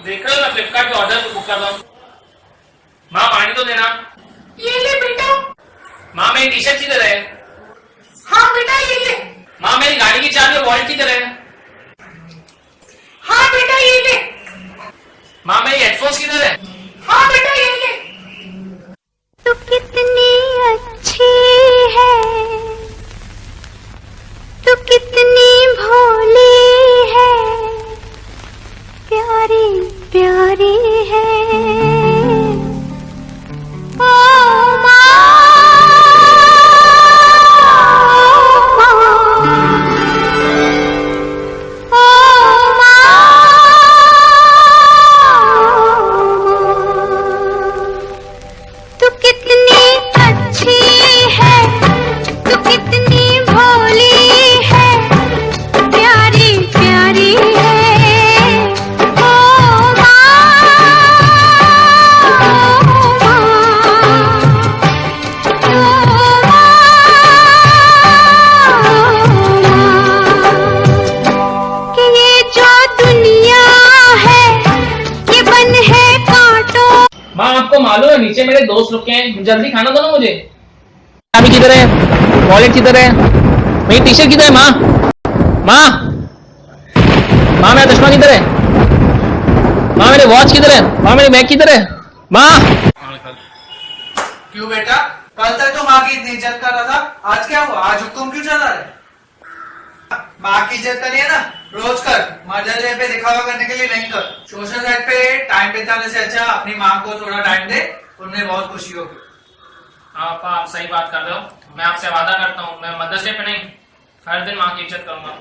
देख रहे हो मैं फ्लिपकार्ट पे ऑर्डर बुक कर रहा हूँ। माँ पानी तो देना। ये ले बेटा। माँ मेरी टी शर्ट किधर है? हाँ बेटा ये ले। माँ मेरी गाड़ी की चाबी और वॉलेट किधर है? हाँ बेटा ये ले। माँ मेरी हेडफोन्स किधर है? हाँ बेटा ये ले। तू कितनी अच्छी है, तू कितनी भोली है, प्यारी प्यारी है। ओ माँ, ओ तू कितनी अच्छी है, तू कितनी भोली है, प्यारी प्यारी है। ओ माँ, कि ये जो दुनिया है ये बन है कांटों। माँ आपको मालूम है नीचे मेरे दोस्त रुके हैं, जल्दी खाना दो ना मुझे। चाबी किधर है? वॉलेट किधर है? मेरी टी शर्ट किधर है? माँ माँ माँ मेरा चश्मा किधर है? माँ मेरे वॉच किधर है? माँ मेरी बैग किधर है? माँ क्यों बेटा, कल तक तो माँ की इतनी इज्जत कर रहा था, आज क्या हुआ? आज हुक्म क्यों चला है? माँ की इज्जत करिए ना, रोज कर। मदर डे पे दिखावा करने के लिए नहीं कर। सोशल साइट पे टाइम बिताने से अच्छा अपनी माँ को थोड़ा टाइम दे, उन्हें बहुत खुशी होगी। हाँ पापा आप सही बात कर रहे हो। मैं आपसे वादा करता हूँ मैं मदर्स डे पे नहीं, हर दिन माँ की इज्जत करूंगा।